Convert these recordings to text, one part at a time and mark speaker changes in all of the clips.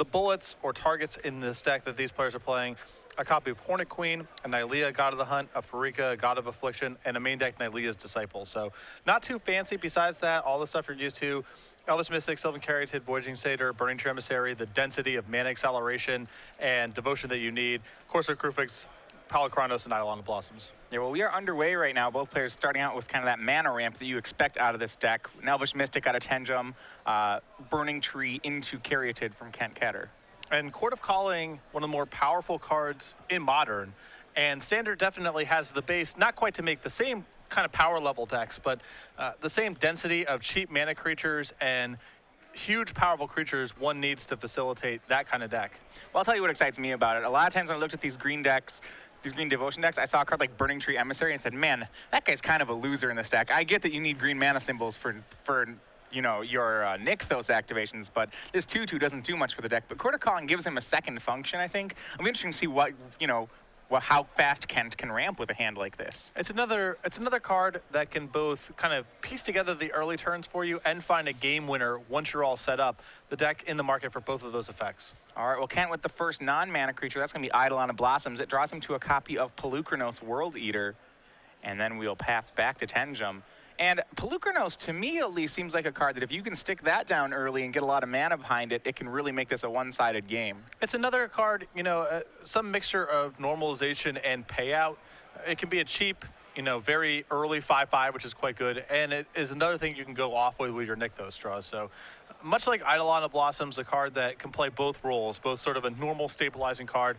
Speaker 1: the bullets or targets in this deck that these players are playing, a copy of Hornet Queen, a Nylea, God of the Hunt, a Farika, God of Affliction, and a main deck Nylea's Disciple. So not too fancy. Besides that, all the stuff you're used to, Elvis Mystic, Sylvan Caryatid, Voyaging Satyr, Burning Tree Emissary, the density of Mana Acceleration and Devotion that you need, Corsair Crufix, Palakranos, and Eidolon of Blossoms.
Speaker 2: Yeah, well, we are underway right now. Both players starting out with kind of that mana ramp that you expect out of this deck. An Elvish Mystic out of Tenjum, Burning Tree into Caryatid from Ketter.
Speaker 1: And Court of Calling, one of the more powerful cards in Modern, and Standard definitely has the base, not quite to make the same kind of power level decks, but the same density of cheap mana creatures and huge powerful creatures one needs to facilitate that kind of deck.
Speaker 2: Well, I'll tell you what excites me about it. A lot of times when I looked at these green decks, these green devotion decks, I saw a card like Burning Tree Emissary and said, man, that guy's kind of a loser in this deck. I get that you need green mana symbols for you know, your Nykthos activations, but this 2/2 doesn't do much for the deck. But Court of Calling gives him a second function, I think. It'll be interesting to see what, you know, how fast Kent can ramp with a hand like this.
Speaker 1: It's another card that can both kind of piece together the early turns for you and find a game winner once you're all set up. The deck in the market for both of those effects.
Speaker 2: All right, well, Kent with the first non-mana creature, that's going to be Eidolon of Blossoms. It draws him to a copy of Polukranos World Eater, and then we'll pass back to Tenjum. And Polukranos, to me at least, seems like a card that if you can stick that down early and get a lot of mana behind it, it can really make this a one-sided game.
Speaker 1: It's another card, you know, some mixture of normalization and payout. It can be a cheap, you know, very early 5/5, which is quite good, and it is another thing you can go off with your Nykthos draws. So much like Eidolon of Blossoms, a card that can play both roles, both sort of a normal stabilizing card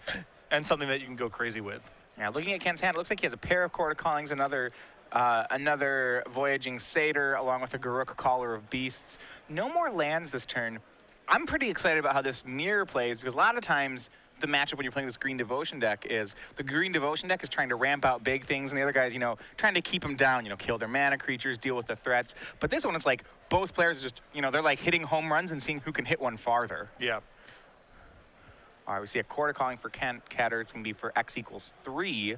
Speaker 1: and something that you can go crazy with.
Speaker 2: Yeah, looking at Kent's hand, it looks like he has a pair of Court of Callings, another Voyaging Satyr, along with a Garruk Caller of Beasts. No more lands this turn. I'm pretty excited about how this mirror plays, because a lot of times the matchup when you're playing this Green Devotion deck is the Green Devotion deck is trying to ramp out big things, and the other guys, you know, trying to keep them down, you know, kill their mana creatures, deal with the threats. But this one, it's like both players are just, you know, they're like hitting home runs and seeing who can hit one farther.
Speaker 1: Yeah.
Speaker 2: All right, we see a Court of Calling for Ketter. It's going to be for X = 3.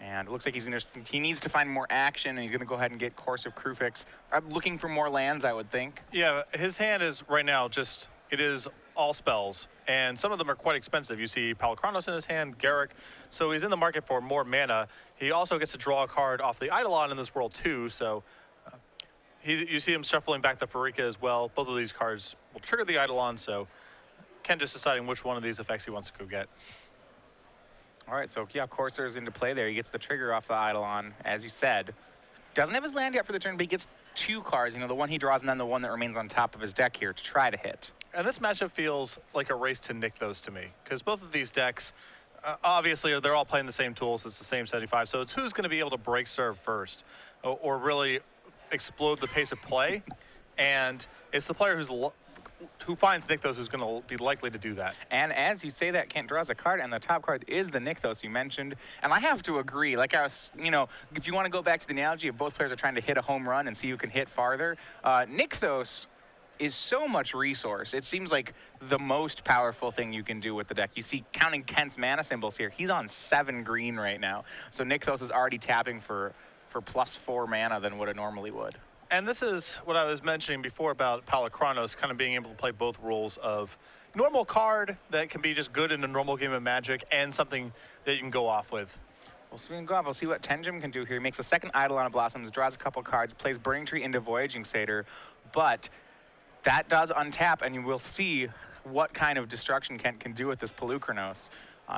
Speaker 2: And it looks like he needs to find more action, and he's going to go ahead and get Corsair Crufix. I'm looking for more lands, I would think.
Speaker 1: Yeah, his hand is right now just, it is all spells, and some of them are quite expensive. You see Palakranos in his hand, Garruk, so he's in the market for more mana. He also gets to draw a card off the Eidolon in this world too, so you see him shuffling back the Farika as well. Both of these cards will trigger the Eidolon, so Ken just deciding which one of these effects he wants to go get.
Speaker 2: All right, so yeah, Corsair's into play there. He gets the trigger off the Eidolon, as you said. Doesn't have his land yet for the turn, but he gets 2 cards, you know, the one he draws and then the one that remains on top of his deck here to try to hit.
Speaker 1: And this matchup feels like a race to Nykthos to me, because both of these decks, obviously, they're all playing the same tools. It's the same 75, so it's who's going to be able to break serve first or really explode the pace of play. And it's the player who finds Nykthos who's going to be likely to do that.
Speaker 2: And as you say that, Kent draws a card, and the top card is the Nykthos you mentioned. And I have to agree, like I was, you know, if you want to go back to the analogy of both players are trying to hit a home run and see who can hit farther, Nykthos is so much resource. It seems like the most powerful thing you can do with the deck. You see, counting Kent's mana symbols here, he's on 7 green right now. So Nykthos is already tapping for +4 mana than what it normally would.
Speaker 1: And this is what I was mentioning before about Palakranos kind of being able to play both roles of normal card that can be just good in a normal game of Magic and something that you can go off with.
Speaker 2: Well, so we can go off. We'll see what Tenjum can do here. He makes a second Eidolon of Blossoms, draws a couple cards, plays Burning Tree into Voyaging Satyr, but that does untap, and you will see what kind of destruction Kent can do with this Polukranos.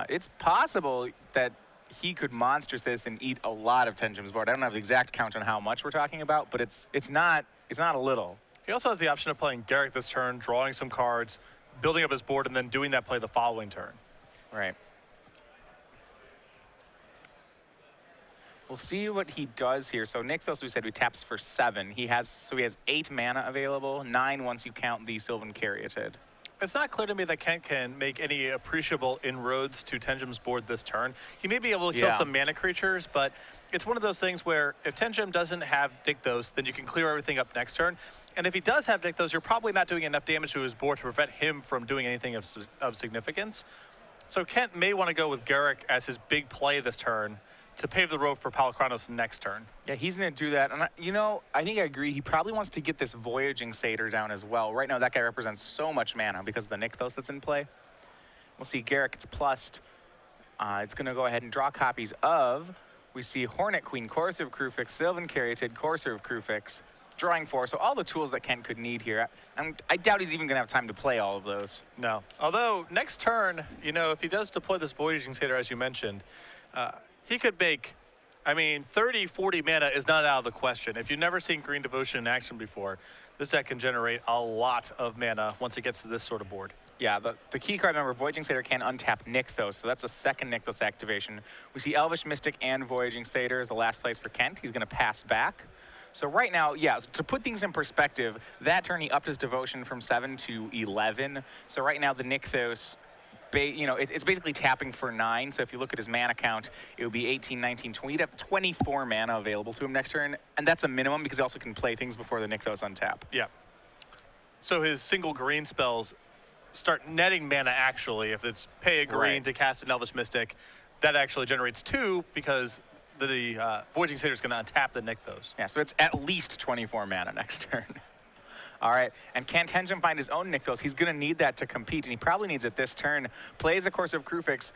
Speaker 2: It's possible that he could monstrous this and eat a lot of Tenjum's board. I don't have the exact count on how much we're talking about, but it's not a little.
Speaker 1: He also has the option of playing Garruk this turn, drawing some cards, building up his board, and then doing that play the following turn.
Speaker 2: Right. We'll see what he does here. So Nykthos, we said, he taps for 7. He has 8 mana available, 9 once you count the Sylvan Caryatid.
Speaker 1: It's not clear to me that Kent can make any appreciable inroads to Tenjum's board this turn. He may be able to kill some mana creatures, but it's one of those things where if Tenjum doesn't have Nykthos, then you can clear everything up next turn. And if he does have Nykthos, you're probably not doing enough damage to his board to prevent him from doing anything of significance. So Kent may want to go with Garruk as his big play this turn to pave the road for Palkranos next turn.
Speaker 2: Yeah, he's going to do that. And, I think I agree. He probably wants to get this Voyaging Satyr down as well. Right now, that guy represents so much mana because of the Nykthos that's in play. We'll see Garrett gets plussed. It's going to go ahead and draw copies of, we see Hornet Queen, Courser of Krufix, Sylvan Caryatid, Courser of Krufix, drawing 4. So all the tools that Kent could need here. I doubt he's even going to have time to play all of those.
Speaker 1: No. Although, next turn, if he does deploy this Voyaging Satyr, as you mentioned, he could make, 30, 40 mana is not out of the question. If you've never seen Green Devotion in action before, this deck can generate a lot of mana once it gets to this sort of board.
Speaker 2: Yeah, the key card, remember, Voyaging Satyr can untap Nykthos, so that's a second Nykthos activation. We see Elvish Mystic and Voyaging Satyr is the last place for Kent. He's going to pass back. So right now, yeah, to put things in perspective, that turn he upped his Devotion from 7 to 11. So right now the Nykthos, it's basically tapping for 9. So if you look at his mana count, it would be 18, 19, 20. He'd have 24 mana available to him next turn, and that's a minimum because he also can play things before the Nykthos untap.
Speaker 1: Yeah. So his single green spells start netting mana actually. If it's pay a green to cast an Elvish Mystic, that actually generates 2 because the Voyaging Satyr is going to untap the Nykthos.
Speaker 2: Yeah, so it's at least 24 mana next turn. All right, and can Tenjum find his own Nykthos? He's going to need that to compete, and he probably needs it this turn. Plays a Courser of Krufix,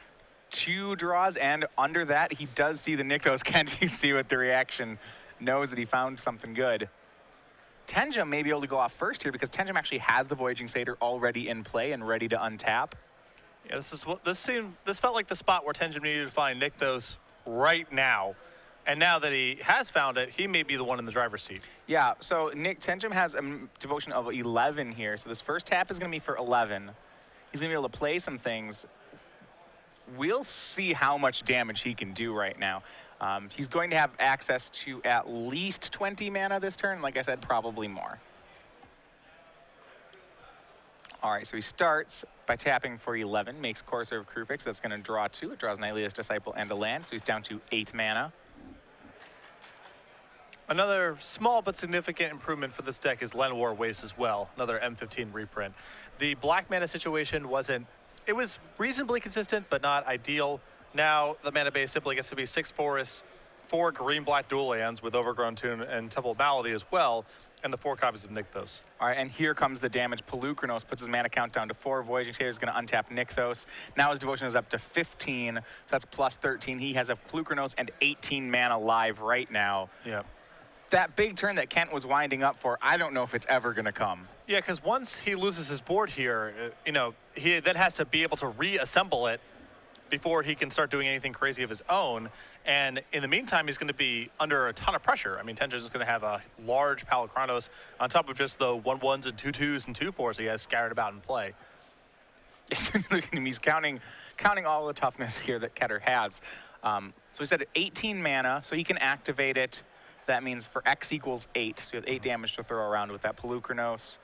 Speaker 2: 2 draws, and under that, he does see the Nykthos. Can't you see what the reaction knows that he found something good? Tenjum may be able to go off first here because Tenjum actually has the Voyaging Satyr already in play and ready to untap.
Speaker 1: Yeah, this felt like the spot where Tenjum needed to find Nykthos right now. And now that he has found it, he may be the one in the driver's seat.
Speaker 2: Yeah, so Tenjum has a Devotion of 11 here. So this first tap is going to be for 11. He's going to be able to play some things. We'll see how much damage he can do right now. He's going to have access to at least 20 mana this turn. Like I said, probably more. All right, so he starts by tapping for 11, makes Courser of Krufix. That's going to draw 2. It draws Nylea's Disciple and a land, so he's down to 8 mana.
Speaker 1: Another small but significant improvement for this deck is Llanowar Waste as well, another M15 reprint. The black mana situation it was reasonably consistent, but not ideal. Now the mana base simply gets to be 6 forests, 4 green-black dual lands with Overgrown Tomb and Temple of Malady as well, and the 4 copies of Nykthos.
Speaker 2: All right, and here comes the damage. Polukranos puts his mana count down to 4. Voyaging Satyr is going to untap Nykthos. Now his Devotion is up to 15, so that's plus 13. He has a Polukranos and 18 mana live right now.
Speaker 1: Yeah.
Speaker 2: That big turn that Kent was winding up for, I don't know if it's ever going to come.
Speaker 1: Yeah, because once he loses his board here, he then has to be able to reassemble it before he can start doing anything crazy of his own. And in the meantime, he's going to be under a ton of pressure. Tenjum is going to have a large Palkranos on top of just the 1/1s and 2/2s and 2/4s he has scattered about in play.
Speaker 2: Look at him, he's counting all the toughness here that Ketter has. So he said 18 mana, so he can activate it. That means for X equals 8, so you have 8 damage to throw around with that Polukranos.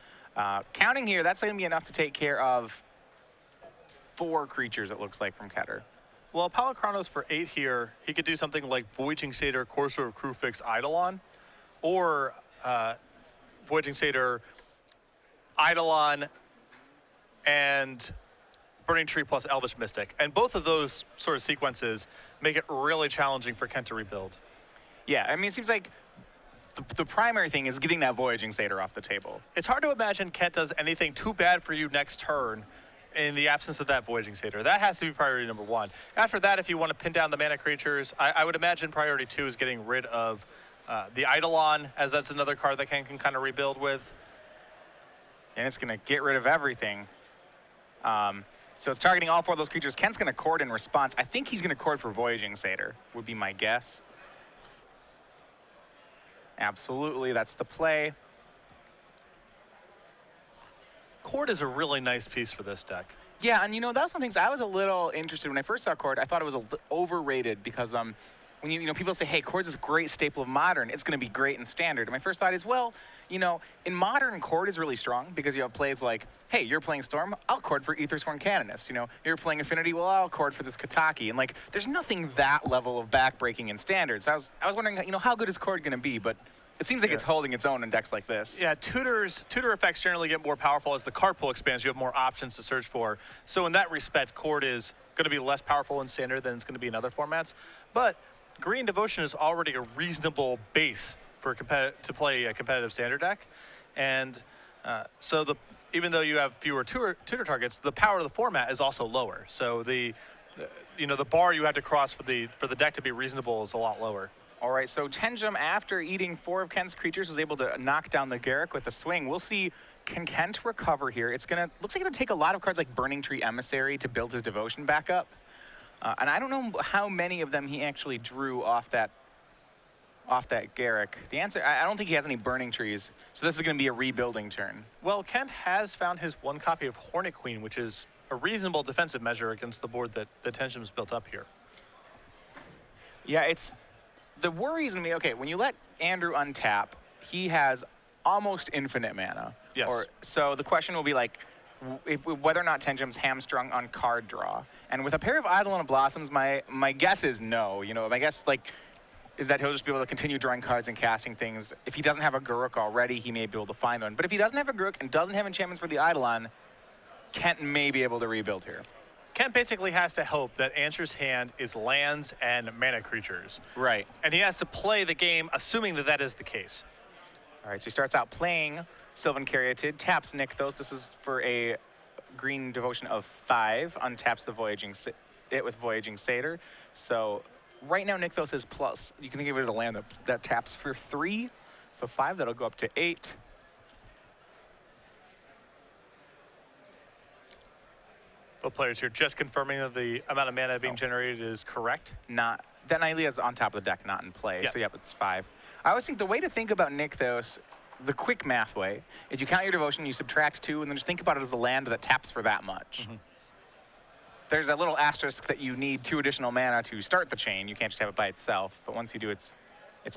Speaker 2: Counting here, that's going to be enough to take care of 4 creatures, it looks like, from Ketter.
Speaker 1: Well, Palkranos for 8 here, he could do something like Voyaging Satyr, Courser of Krufix, Eidolon, or Voyaging Satyr, Eidolon, and Burning Tree plus Elvish Mystic. And both of those sort of sequences make it really challenging for Kent to rebuild.
Speaker 2: Yeah, it seems like the primary thing is getting that Voyaging Satyr off the table.
Speaker 1: It's hard to imagine Kent does anything too bad for you next turn in the absence of that Voyaging Satyr. That has to be priority number 1. After that, if you want to pin down the mana creatures, I would imagine priority 2 is getting rid of the Eidolon, as that's another card that Kent can kind of rebuild with.
Speaker 2: And it's going to get rid of everything. So it's targeting all 4 of those creatures. Kent's going to court in response. I think he's going to court for Voyaging Satyr, would be my guess. Absolutely, that's the play.
Speaker 1: Court is a really nice piece for this deck.
Speaker 2: Yeah, and that was one of the things I was a little interested when I first saw Court. I thought it was overrated because when people say, hey, Court's this great staple of Modern, it's going to be great in Standard. And my first thought is, well, in Modern, Court is really strong because you have plays like, hey, you're playing Storm, I'll Court for Aethersworn Canonist. You're playing Affinity, well, I'll Court for this Kataki. And there's nothing that level of backbreaking in Standard. So I was wondering, how good is Court going to be? But it seems like it's holding its own in decks like this.
Speaker 1: Yeah, tutor effects generally get more powerful as the card pool expands. You have more options to search for. So in that respect, Court is going to be less powerful in Standard than it's going to be in other formats. But Green Devotion is already a reasonable base for to play a competitive standard deck, and so even though you have fewer tutor targets, the power of the format is also lower. So the bar you have to cross for the deck to be reasonable is a lot lower.
Speaker 2: All right, so Tenjum, after eating 4 of Kent's creatures, was able to knock down the Garruk with a swing. We'll see, can Kent recover here? Looks like it's gonna take a lot of cards like Burning Tree Emissary to build his Devotion back up. And I don't know how many of them he actually drew off that Garruk. The answer, I don't think he has any Burning Trees, so this is gonna be a rebuilding turn.
Speaker 1: Well, Kent has found his 1 copy of Hornet Queen, which is a reasonable defensive measure against the board that the Tenjum's built up here.
Speaker 2: Yeah, the worries in me, okay, when you let Andrew untap, he has almost infinite mana.
Speaker 1: Yes.
Speaker 2: So the question will be like, whether or not Tenjum's hamstrung on card draw. And with a pair of Eidolon Blossoms, my guess is no. My guess is that he'll just be able to continue drawing cards and casting things. If he doesn't have a Garruk already, he may be able to find one. But if he doesn't have a Garruk and doesn't have enchantments for the Eidolon, Kent may be able to rebuild here.
Speaker 1: Kent basically has to hope that Answer's hand is lands and mana creatures.
Speaker 2: Right.
Speaker 1: And he has to play the game assuming that is the case.
Speaker 2: All right, so he starts out playing Sylvan Caryatid, taps Nykthos. This is for a green Devotion of 5, untaps the Voyaging Satyr. So right now Nykthos is plus. You can think of it as a land that taps for 3. So 5, that'll go up to 8.
Speaker 1: Both players here just confirming that the amount of mana being generated is correct.
Speaker 2: That Nylea is on top of the deck, not in play.
Speaker 1: Yep.
Speaker 2: So yeah, it's 5. I always think the way to think about Nykthos, the quick math way, is you count your Devotion, you subtract 2, and then just think about it as a land that taps for that much. Mm-hmm. There's a little asterisk that you need 2 additional mana to start the chain. You can't just have it by itself. But once you do, it's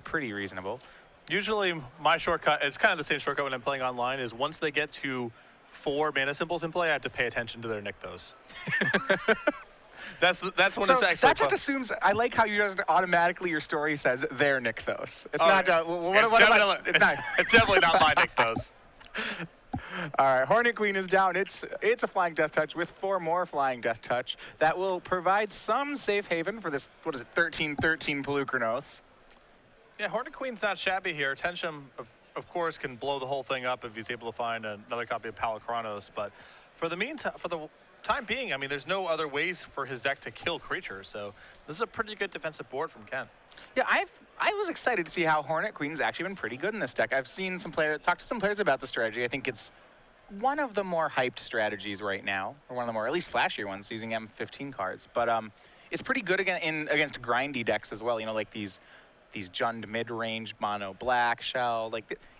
Speaker 2: pretty reasonable.
Speaker 1: Usually my shortcut, it's kind of the same shortcut when I'm playing online, is once they get to 4 mana symbols in play, I have to pay attention to their Nykthos. That's when it's actually
Speaker 2: that just assumes, I like how you just automatically, your story says their Nykthos. It's not,
Speaker 1: it's definitely not my Nykthos.
Speaker 2: All right, Hornet Queen is down. It's a Flying Death Touch with 4 more Flying Death Touch. That will provide some safe haven for this, 13-13 Pelukrinos.
Speaker 1: Yeah, Hornet Queen's not shabby here. Tenjum, of course, can blow the whole thing up if he's able to find another copy of Pelukrinos, but for the time being, I mean, there's no other ways for his deck to kill creatures, so this is a pretty good defensive board from Ken.
Speaker 2: Yeah, I was excited to see how Hornet Queen's actually been pretty good in this deck. I've seen talked to some players about the strategy. I think it's one of the more hyped strategies right now, or one of the more, at least flashier ones, using M15 cards. But it's pretty good against grindy decks as well, like these Jund mid-range mono black shell,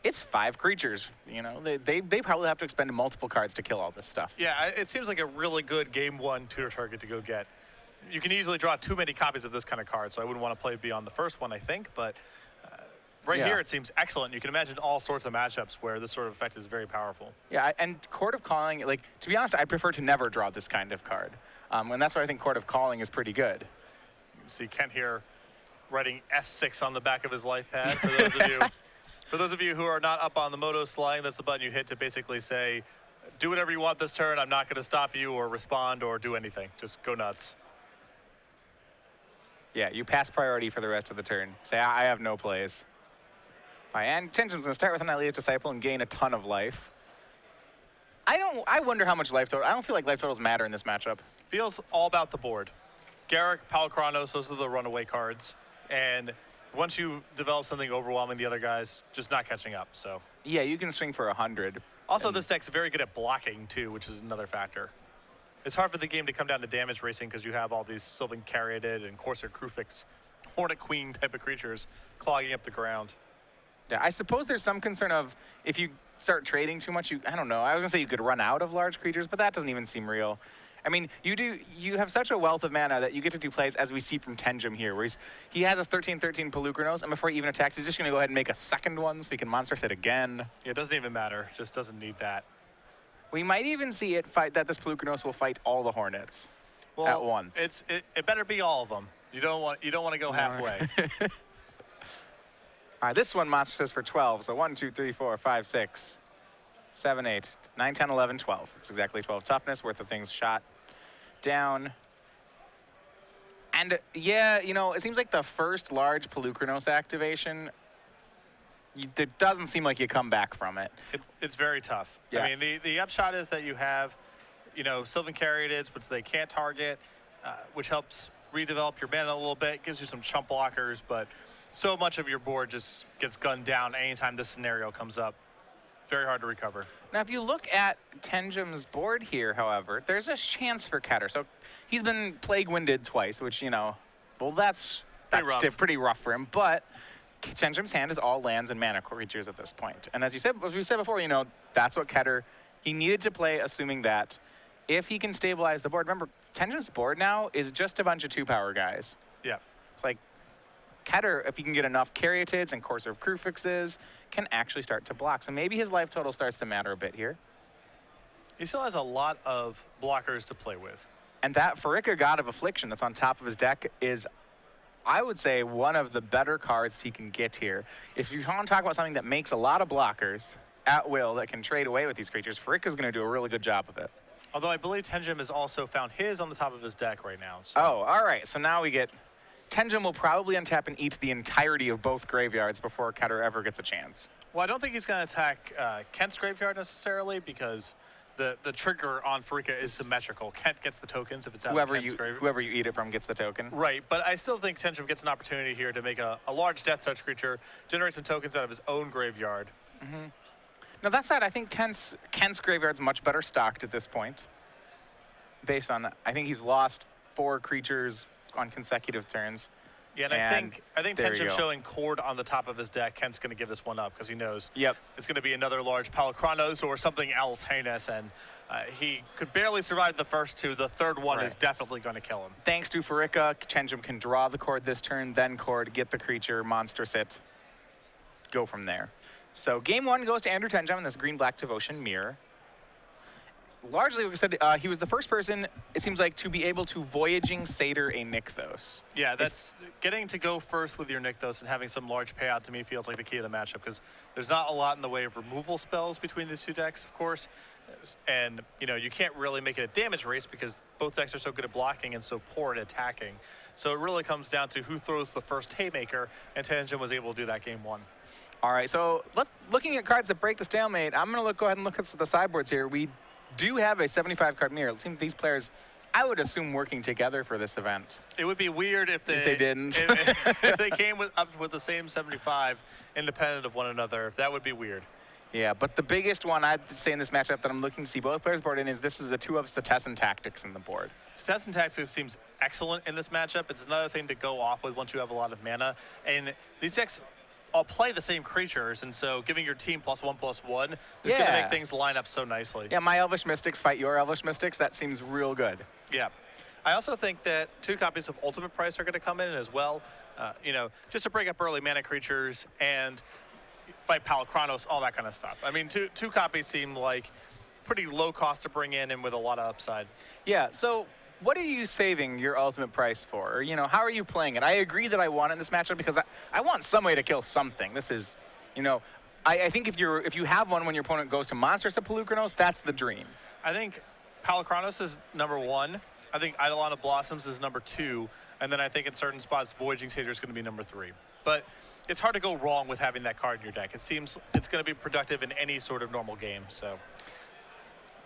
Speaker 2: it's 5 creatures, they probably have to expend multiple cards to kill all this stuff.
Speaker 1: Yeah, it seems like a really good game 1 tutor target to go get. You can easily draw too many copies of this kind of card, so I wouldn't want to play beyond the first one, I think, but here it seems excellent. You can imagine all sorts of matchups where this sort of effect is very powerful.
Speaker 2: Yeah, and Court of Calling, to be honest, I prefer to never draw this kind of card, and that's why I think Court of Calling is pretty good.
Speaker 1: You can see Kent here writing F6 on the back of his life pad. For those of you who are not up on the Moto slang, that's the button you hit to basically say, do whatever you want this turn. I'm not going to stop you or respond or do anything. Just go nuts.
Speaker 2: Yeah, you pass priority for the rest of the turn. Say, I have no plays. All right, and Tenjum's going to start with an Nylea's Disciple and gain a ton of life. I wonder how much life total. I don't feel like life totals matter in this matchup.
Speaker 1: Feels all about the board. Garruk, Pelukrinos, those are the runaway cards. And once you develop something overwhelming the other guys, just not catching up, so.
Speaker 2: Yeah, you can swing for 100.
Speaker 1: Also, this deck's very good at blocking, too, which is another factor. It's hard for the game to come down to damage racing because you have all these Sylvan Caryatid and Corsair Krufix, Hornet Queen type of creatures clogging up the ground.
Speaker 2: Yeah, I suppose there's some concern of if you start trading too much, I don't know. I was going to say you could run out of large creatures, but that doesn't even seem real. I mean, you have such a wealth of mana that you get to do plays as we see from Tenjum here, where he has a 13-13 Pelukrinos, and before he even attacks, he's just going to go ahead and make a second one so he can monster hit again.
Speaker 1: Yeah, it doesn't even matter. Just doesn't need that.
Speaker 2: We might even see it fight that this Pelukrinos will fight all the Hornets at once.
Speaker 1: It better be all of them. You don't want to go halfway.
Speaker 2: All right, this one monster says for 12. So 1, 2, 3, 4, 5, 6, 7, 8, 9, 10, 11, 12. It's exactly 12 toughness, worth of things shot down. And yeah, you know, it seems like the first large Pelucranos activation, it doesn't seem like you come back from it.
Speaker 1: It's very tough.
Speaker 2: Yeah.
Speaker 1: I mean, the upshot is that you have, you know, Sylvan Caryatids, which they can't target, which helps redevelop your mana a little bit, gives you some chump blockers, but so much of your board just gets gunned down anytime this scenario comes up. Very hard to recover.
Speaker 2: Now, if you look at Tenjum's board here, however, there's a chance for Ketter. So he's been plague-winded twice, which, you know, well, that's pretty rough for him. But Tenjum's hand is all lands and mana creatures at this point. And as we said before, you know, that's what Ketter, he needed to play, assuming that if he can stabilize the board. Remember, Tenjum's board now is just a bunch of 2-power guys.
Speaker 1: Yeah.
Speaker 2: It's like Ketter, if he can get enough Caryatids and Courser of Crufixes, can actually start to block. So maybe his life total starts to matter a bit here.
Speaker 1: He still has a lot of blockers to play with.
Speaker 2: And that Pharika, God of Affliction, that's on top of his deck is, I would say, one of the better cards he can get here. If you want to talk about something that makes a lot of blockers at will that can trade away with these creatures, Pharika's going to do a really good job of it.
Speaker 1: Although I believe Tenjum has also found his on the top of his deck right now. So.
Speaker 2: Oh, all right. So now we get... Tenjum will probably untap and eat the entirety of both graveyards before Ketter ever gets a chance.
Speaker 1: Well, I don't think he's going to attack Kent's graveyard necessarily because the trigger on Pharika is symmetrical. Kent gets the tokens if it's out of Kent's graveyard.
Speaker 2: Whoever you eat it from gets the token.
Speaker 1: Right, but I still think Tenjum gets an opportunity here to make a large Death Touch creature, generate some tokens out of his own graveyard.
Speaker 2: Mm-hmm. Now, that said, I think Kent's graveyard's much better stocked at this point. Based on, I think he's lost 4 creatures on consecutive turns.
Speaker 1: Yeah, and I think Tenjum showing Cord on the top of his deck, Kent's going to give this one up because he knows it's going to be another large Palacranos or something else heinous, and he could barely survive the first 2. The third one is definitely going to kill him.
Speaker 2: Thanks to Pharika, Tenjum can draw the Cord this turn, then Cord, get the creature, monstrous it, go from there. So game 1 goes to Andrew Tenjum in this green-black Devotion Mirror. Largely, like I said, he was the first person, it seems like, to be able to Voyaging Satyr a Nykthos.
Speaker 1: Yeah, that's getting to go first with your Nykthos and having some large payout to me feels like the key of the matchup because there's not a lot in the way of removal spells between these 2 decks, of course. And, you know, you can't really make it a damage race because both decks are so good at blocking and so poor at attacking. So it really comes down to who throws the first haymaker, and Tenjum was able to do that game 1.
Speaker 2: All right, so looking at cards that break the stalemate, I'm going to go ahead and look at the sideboards here. We do have a 75-card mirror. It seems these players, I would assume, working together for this event.
Speaker 1: It would be weird if they
Speaker 2: didn't.
Speaker 1: if they came up with the same 75 independent of one another. That would be weird.
Speaker 2: Yeah, but the biggest one I'd say in this matchup that I'm looking to see both players board in is this is a 2-of Setessan Tactics in the board.
Speaker 1: Setessan Tactics seems excellent in this matchup. It's another thing to go off with once you have a lot of mana. And these decks all play the same creatures, and so giving your team +1/+1 is going to make things line up so nicely.
Speaker 2: Yeah, my Elvish Mystics fight your Elvish Mystics. That seems real good.
Speaker 1: Yeah. I also think that 2 copies of Ultimate Price are going to come in as well, you know, just to break up early mana creatures and fight Palacranos, all that kind of stuff. I mean, two copies seem like pretty low cost to bring in and with a lot of upside.
Speaker 2: Yeah, so what are you saving your Ultimate Price for? Or, you know, how are you playing it? I agree that I want it in this matchup because I want some way to kill something. This is, you know, I think if you have one when your opponent goes to Monstrous of Pelucranos, that's the dream.
Speaker 1: I think Palacranos is number 1. I think Eidolon of Blossoms is number 2. And then I think in certain spots, Voyaging Satyr is going to be number 3. But it's hard to go wrong with having that card in your deck. It seems it's going to be productive in any sort of normal game. So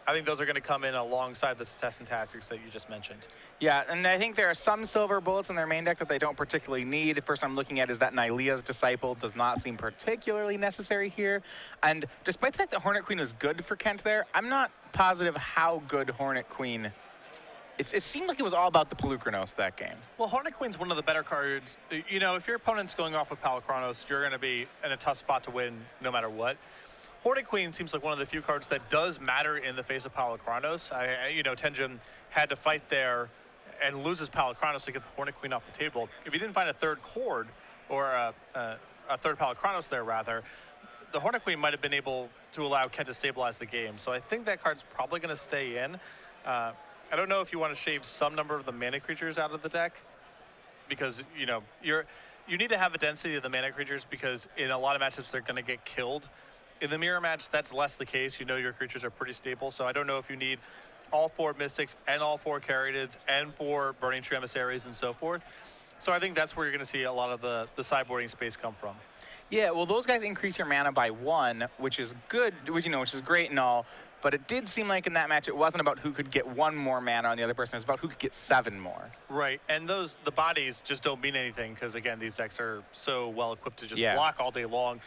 Speaker 1: I think those are going to come in alongside the Setessan Tactics that you just mentioned.
Speaker 2: Yeah, and I think there are some silver bullets in their main deck that they don't particularly need. The first I'm looking at is that Nylea's Disciple does not seem particularly necessary here. And despite the fact that Hornet Queen was good for Kent there, I'm not positive how good Hornet Queen... It seemed like it was all about the Pelucranos that game.
Speaker 1: Well, Hornet Queen's one of the better cards. You know, if your opponent's going off with Palacranos, you're going to be in a tough spot to win no matter what. Hornet Queen seems like one of the few cards that does matter in the face of Palacranos. You know, Tenjum had to fight there and loses Palacranos to get the Hornet Queen off the table. If he didn't find a third Cord, or a third Palacranos there, rather, the Hornet Queen might have been able to allow Kent to stabilize the game. So I think that card's probably going to stay in. I don't know if you want to shave some number of the mana creatures out of the deck, because, you know, you need to have a density of the mana creatures because in a lot of matchups they're going to get killed. In the mirror match, that's less the case. You know your creatures are pretty stable, so I don't know if you need all 4 Mystics and all 4 Caratids and 4 Burning Tree Emissaries and so forth. So I think that's where you're going to see a lot of the sideboarding space come from.
Speaker 2: Yeah, well, those guys increase your mana by 1, which is good, which is great and all. But it did seem like in that match, it wasn't about who could get 1 more mana on the other person. It was about who could get 7 more.
Speaker 1: Right, and the bodies just don't mean anything because, again, these decks are so well equipped to just block all day long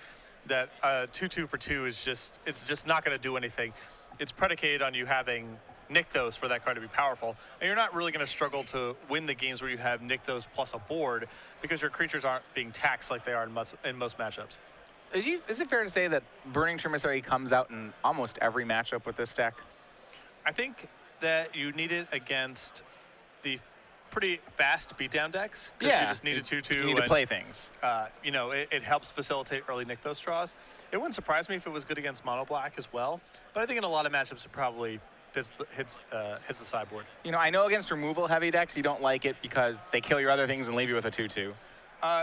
Speaker 1: that 2/2 for 2 is just not going to do anything. It's predicated on you having Nykthos for that card to be powerful, and you're not really going to struggle to win the games where you have Nykthos plus a board because your creatures aren't being taxed like they are in most matchups.
Speaker 2: Is it fair to say that Burning Tree Emissary comes out in almost every matchup with this deck?
Speaker 1: I think that you need it against the pretty fast beatdown decks.
Speaker 2: Yeah,
Speaker 1: you just need a 2/2.
Speaker 2: You need to play things.
Speaker 1: You know, it helps facilitate early Nykthos draws. It wouldn't surprise me if it was good against mono black as well, but I think in a lot of matchups it probably hits the sideboard.
Speaker 2: You know, I know against removal heavy decks you don't like it because they kill your other things and leave you with a 2/2.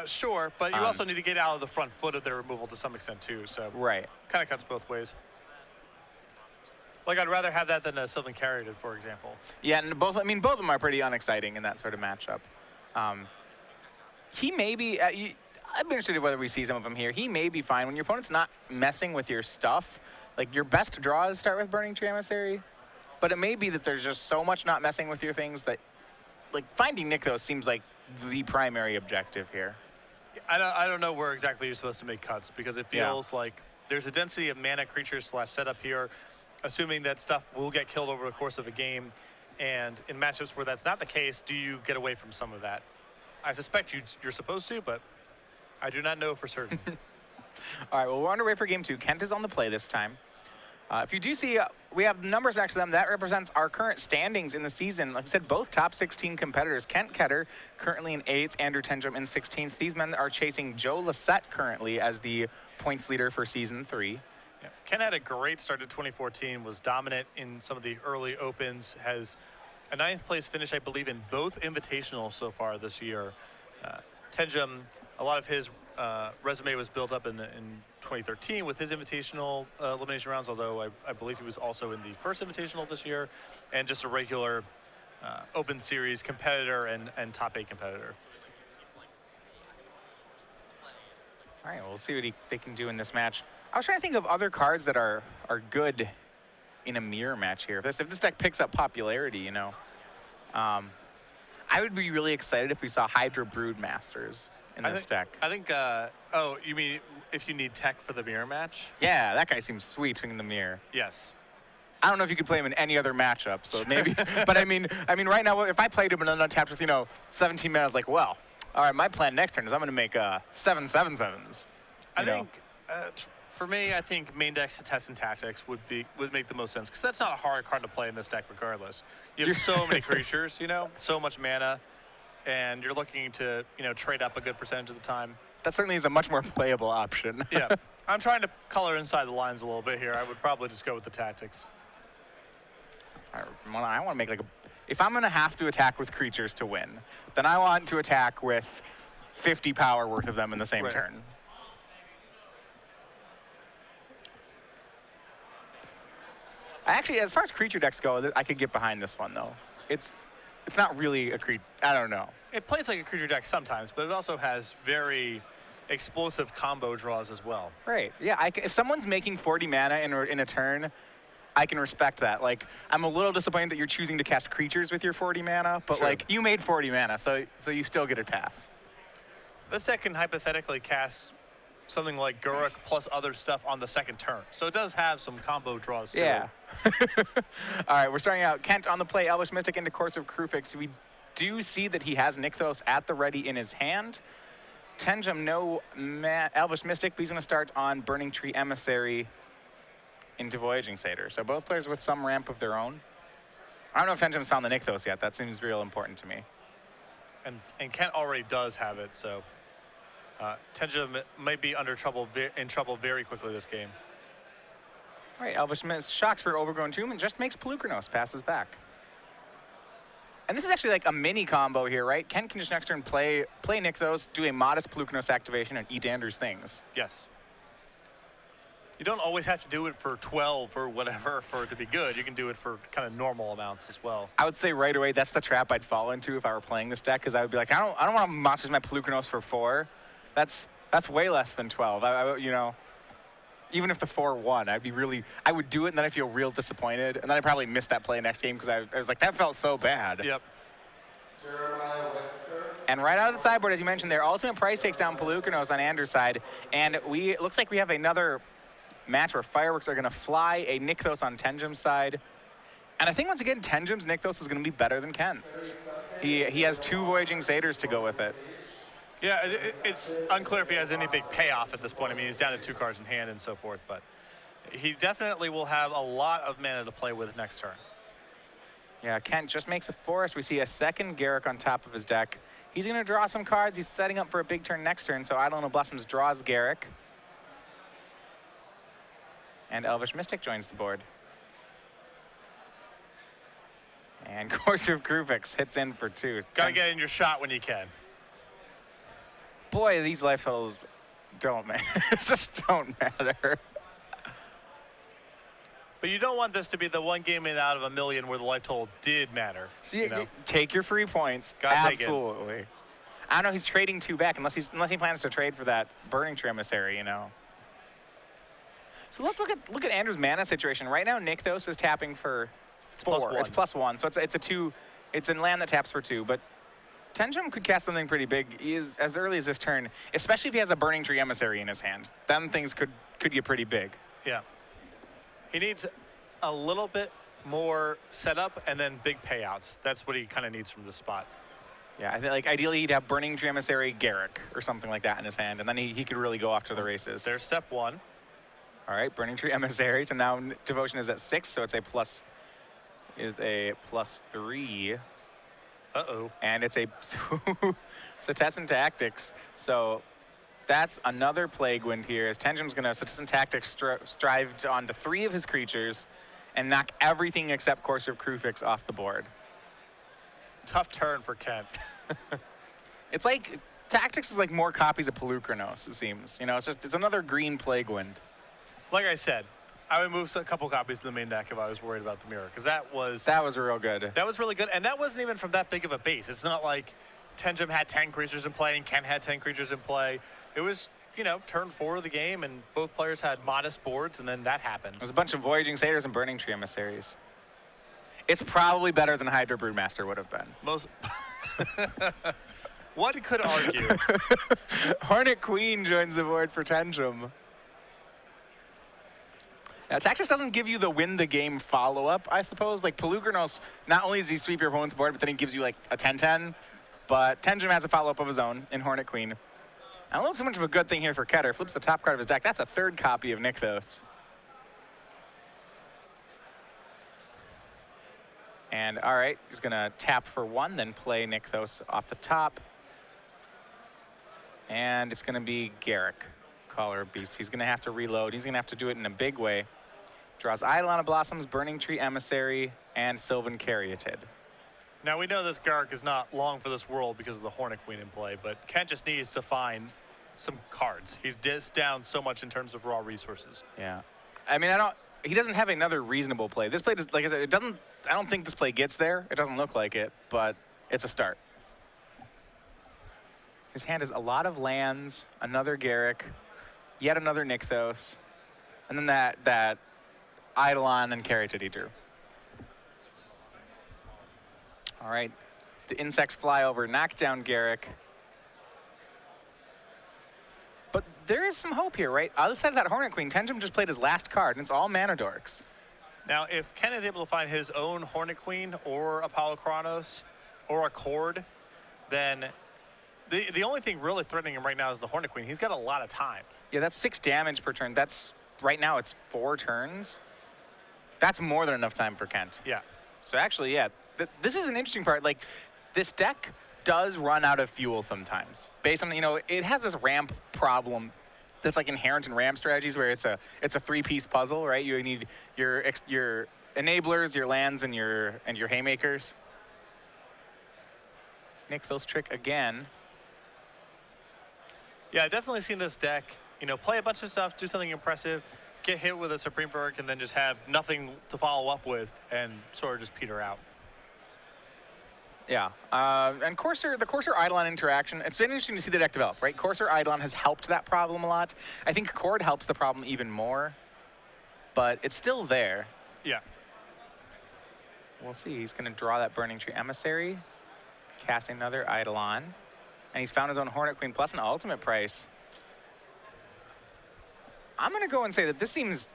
Speaker 1: Sure, but you also need to get out of the front foot of their removal to some extent too. So
Speaker 2: right,
Speaker 1: kind of cuts both ways. Like I'd rather have that than a Sylvan Caryatid, for example.
Speaker 2: Yeah, and both of them are pretty unexciting in that sort of matchup. He may be. I'd be interested in whether we see some of them here. He may be fine when your opponent's not messing with your stuff. Like your best draws start with Burning Tree Emissary, but it may be that there's just so much not messing with your things that, like, finding Nykthos seems like the primary objective here.
Speaker 1: I don't know where exactly you're supposed to make cuts because it feels like there's a density of mana creatures / setup here, assuming that stuff will get killed over the course of a game. And in matchups where that's not the case, do you get away from some of that? I suspect you're supposed to, but I do not know for certain.
Speaker 2: All right, well, we're underway for game 2. Kent is on the play this time. If you do see, we have numbers next to them. That represents our current standings in the season. Like I said, both top 16 competitors. Kent Ketter currently in 8th, Andrew Tenjum in 16th. These men are chasing Joe Lissette currently as the points leader for Season 3.
Speaker 1: Yeah. Kent had a great start to 2014, was dominant in some of the early opens, has a 9th place finish, I believe, in both invitationals so far this year. Tenjum, a lot of his resume was built up in 2013 with his invitational elimination rounds, although I believe he was also in the first invitational this year, and just a regular open series competitor and top 8 competitor.
Speaker 2: All right, we'll see what they can do in this match. I was trying to think of other cards that are good in a mirror match here. If this deck picks up popularity, you know, I would be really excited if we saw Hydra Broodmasters in this deck.
Speaker 1: I think, oh, you mean if you need tech for the mirror match?
Speaker 2: Yeah, that guy seems sweet swinging the mirror.
Speaker 1: Yes.
Speaker 2: I don't know if you could play him in any other matchup, so maybe. But I mean, right now, if I played him in an untapped with 17 mana, I was like, well, all right, my plan next turn is I'm going to make 7 7/7s.
Speaker 1: I think for me, I think main decks to test and tactics would make the most sense because that's not a hard card to play in this deck regardless. You have so many creatures, so much mana, and you're looking to trade up a good percentage of the time.
Speaker 2: That certainly is a much more playable option.
Speaker 1: Yeah, I'm trying to color inside the lines a little bit here. I would probably just go with the tactics.
Speaker 2: I want to make like if I'm going to have to attack with creatures to win, then I want to attack with 50 power worth of them in the same turn. Actually, as far as creature decks go, I could get behind this one, though. It's not really a creature. I don't know.
Speaker 1: It plays like a creature deck sometimes, but it also has very explosive combo draws as well.
Speaker 2: Right. Yeah. If someone's making 40 mana in a turn, I can respect that. Like, I'm a little disappointed that you're choosing to cast creatures with your 40 mana, but like you made 40 mana, so you still get a pass.
Speaker 1: This deck can hypothetically cast something like Guruk plus other stuff on the second turn. So it does have some combo draws, too.
Speaker 2: Yeah. All right, we're starting out. Kent on the play, Elvish Mystic into Course of Krufix. We do see that he has Nykthos at the ready in his hand. Tenjum, no Elvish Mystic, but he's going to start on Burning Tree Emissary into Voyaging Satyr. So both players with some ramp of their own. I don't know if Tenjum's found the Nykthos yet. That seems real important to me.
Speaker 1: And Kent already does have it, so Tenjum might be in trouble very quickly this game.
Speaker 2: All right, Elvish Mystic shocks for Overgrown Tomb and just makes Pelucranos, passes back. And this is actually like a mini combo here, right? Kent can just next turn play Nykthos, do a modest Pelucranos activation, and eat Andrew's things.
Speaker 1: Yes. You don't always have to do it for 12 or whatever for it to be good. You can do it for kind of normal amounts as well.
Speaker 2: I would say right away that's the trap I'd fall into if I were playing this deck, because I would be like, I don't want to monsters my Pelucranos for 4. That's way less than 12. You know, even if the 4 won, I would do it, and then I feel real disappointed, and then I probably miss that play next game because I was like, that felt so bad.
Speaker 1: Yep.
Speaker 2: And right out of the sideboard, as you mentioned there, Ultimate Price takes down Pelucranos on Andrew's side, and it looks like we have another match where fireworks are going to fly, a Nykthos on Tenjum's side. And I think once again, Tenjum's Nykthos is going to be better than Kent's. He has 2 Voyaging Satyrs to go with it.
Speaker 1: Yeah, it's unclear if he has any big payoff at this point. I mean, he's down to 2 cards in hand and so forth, but he definitely will have a lot of mana to play with next turn.
Speaker 2: Yeah, Kent just makes a forest. We see a second Garruk on top of his deck. He's going to draw some cards. He's setting up for a big turn next turn, so Eidolon of Blossoms draws Garruk. And Elvish Mystic joins the board. And Courser of Krufix hits in for 2.
Speaker 1: Gotta get in your shot when you can.
Speaker 2: Boy, these life totals don't matter. Just don't matter.
Speaker 1: But you don't want this to be the one game in out of a million where the life total did matter.
Speaker 2: So you take your free points. Absolutely. I don't know. He's trading 2 back unless he plans to trade for that Burning Tree Emissary. You know. So let's look at Andrew's mana situation. Right now, Nykthos is tapping for 4. It's +1, so it's a 2. It's a land that taps for 2. But Tenjum could cast something pretty big as early as this turn, especially if he has a Burning Tree Emissary in his hand. Then things could get pretty big.
Speaker 1: Yeah. He needs a little bit more setup and then big payouts. That's what he kind of needs from this spot.
Speaker 2: Yeah, I think like ideally he'd have Burning Tree Emissary Garruk or something like that in his hand, and then he could really go off to the races.
Speaker 1: There's step 1.
Speaker 2: All right, Burning Tree Emissary. So now Devotion is at 6, so it's a +3.
Speaker 1: Uh-oh.
Speaker 2: And it's a Cetizen Tactics. So that's another Plague Wind here, as Tenjum's going to Cetizen Tactics strive onto 3 of his creatures and knock everything except Courser of Krufix off the board.
Speaker 1: Tough turn for Kent.
Speaker 2: It's like, Tactics is like more copies of Pelucranos, it seems. You know, it's another green Plague Wind.
Speaker 1: Like I said, I would move a couple copies to the main deck if I was worried about the mirror, because that was
Speaker 2: real good.
Speaker 1: That was really good, and that wasn't even from that big of a base. It's not like Tenjum had 10 creatures in play and Kent had 10 creatures in play. It was, you know, turn 4 of the game, and both players had modest boards, and then that happened.
Speaker 2: There's a bunch of Voyaging Satyrs and Burning Tree Emissaries. It's probably better than Hydra Broodmaster would have been.
Speaker 1: Most. One could argue.
Speaker 2: Hornet Queen joins the board for Tenjum. Now, Tactics doesn't give you the win the game follow-up, I suppose. Like, Pelucranos, not only does he sweep your opponent's board, but then he gives you, like, a 10-10. But Tenjum has a follow-up of his own in Hornet Queen. I don't know so much of a good thing here for Ketter. Flips the top card of his deck. That's a 3rd copy of Nykthos. And, all right, he's going to tap for 1, then play Nykthos off the top. And it's going to be Garruk, Caller of Beasts. He's going to have to reload. He's going to have to do it in a big way. Draws Eidolon of Blossoms, Burning Tree Emissary, and Sylvan Caryatid.
Speaker 1: Now, we know this Garruk is not long for this world because of the Hornet Queen in play, but Kent just needs to find some cards. He's down so much in terms of raw resources.
Speaker 2: Yeah. I mean, he doesn't have another reasonable play. This play, like I said, I don't think this play gets there. It doesn't look like it, but it's a start. His hand has a lot of lands, another Garruk, yet another Nykthos, and then that Eidolon and Caryatid he drew. All right, the insects fly over, knock down Garruk. But there is some hope here, right? Other side of that Hornet Queen, Tenjum just played his last card, and it's all mana dorks.
Speaker 1: Now, if Ken is able to find his own Hornet Queen or Apollo Chronos or a Cord, then the only thing really threatening him right now is the Hornet Queen. He's got a lot of time.
Speaker 2: Yeah, that's 6 damage per turn. That's, right now, it's 4 turns. That's more than enough time for Kent.
Speaker 1: Yeah.
Speaker 2: So actually, yeah, this is an interesting part. Like, this deck does run out of fuel sometimes. Based on, you know, it has this ramp problem that's like inherent in ramp strategies where it's a 3-piece puzzle, right? You need your enablers, your lands, and your haymakers. Nykthos trick again.
Speaker 1: Yeah, I've definitely seen this deck, you know, play a bunch of stuff, do something impressive, get hit with a Supreme Verdict and then just have nothing to follow up with and sort of just peter out.
Speaker 2: Yeah, and the Corsair Eidolon interaction, it's been interesting to see the deck develop, right? Corsair Eidolon has helped that problem a lot. I think Cord helps the problem even more, but it's still there.
Speaker 1: Yeah.
Speaker 2: We'll see. He's going to draw that Burning Tree Emissary, casting another Eidolon, and he's found his own Hornet Queen plus an ultimate price. I'm going to go and say that this seems...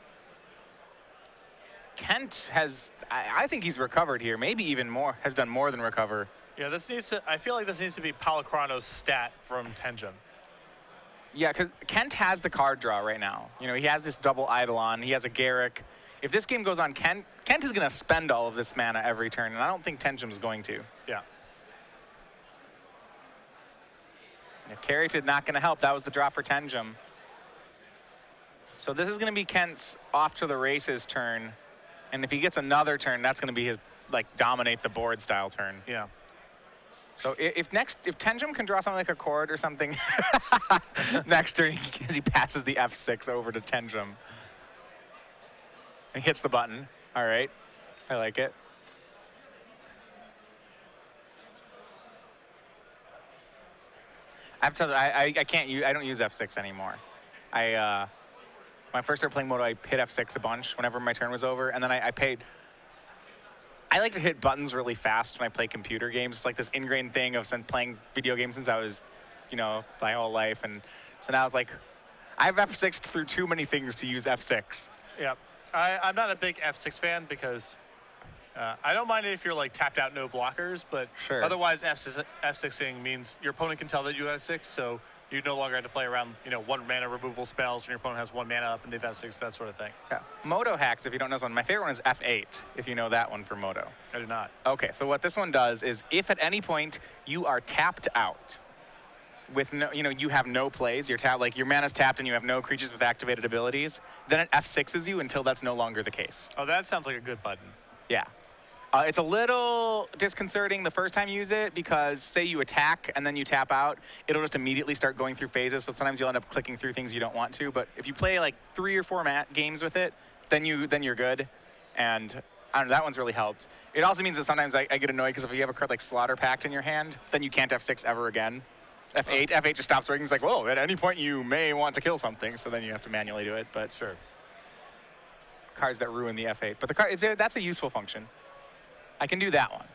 Speaker 2: Kent has, I think he's recovered here, maybe even more, has done more than recover.
Speaker 1: Yeah, I feel like this needs to be Palacrano's stat from Tenjum.
Speaker 2: Yeah, because Kent has the card draw right now. You know, he has this double Eidolon, he has a Garrick. If this game goes on, Kent is going to spend all of this mana every turn, and I don't think Tenjum's going to.
Speaker 1: Yeah.
Speaker 2: Carried not going to help. That was the drop for Tenjum. So this is going to be Kent's off to the races turn. And if he gets another turn, that's going to be his, like, dominate the board style turn.
Speaker 1: Yeah.
Speaker 2: So if Tenjum can draw something like a Cord or something next turn, he passes the F6 over to Tenjum. And hits the button. All right. I like it. I have to tell you, I don't use F6 anymore. When I first started playing Moto, I hit F6 a bunch whenever my turn was over, and then I like to hit buttons really fast when I play computer games. It's like this ingrained thing of playing video games since I was, you know, my whole life, and so now it's like, I've F6'd through too many things to use F6.
Speaker 1: Yeah, I'm not a big F6 fan because I don't mind it if you're like tapped out, no blockers, but
Speaker 2: sure.
Speaker 1: Otherwise F6ing means your opponent can tell that you have 6, so you no longer have to play around, you know, 1 mana removal spells when your opponent has 1 mana up and they've F6, that sort of thing.
Speaker 2: Yeah. Moto hacks, if you don't know this one, my favorite one is F8, if you know that one for Moto.
Speaker 1: I do not.
Speaker 2: Okay, so what this one does is if at any point you are tapped out with no, you know, you have no plays, like your mana's tapped and you have no creatures with activated abilities, then it F6s you until that's no longer the case.
Speaker 1: Oh, that sounds like a good button.
Speaker 2: Yeah. It's a little disconcerting the first time you use it because say you attack and then you tap out, it'll just immediately start going through phases. So sometimes you'll end up clicking through things you don't want to. But if you play like 3 or 4 games with it, then you're good. And I don't know, that one's really helped. It also means that sometimes I get annoyed because if you have a card like Slaughter Pact in your hand, then you can't F6 ever again. F8 just stops working. It's like, whoa, at any point you may want to kill something. So then you have to manually do it. But sure. Cards that ruin the F8. But that's a useful function. I can do that one.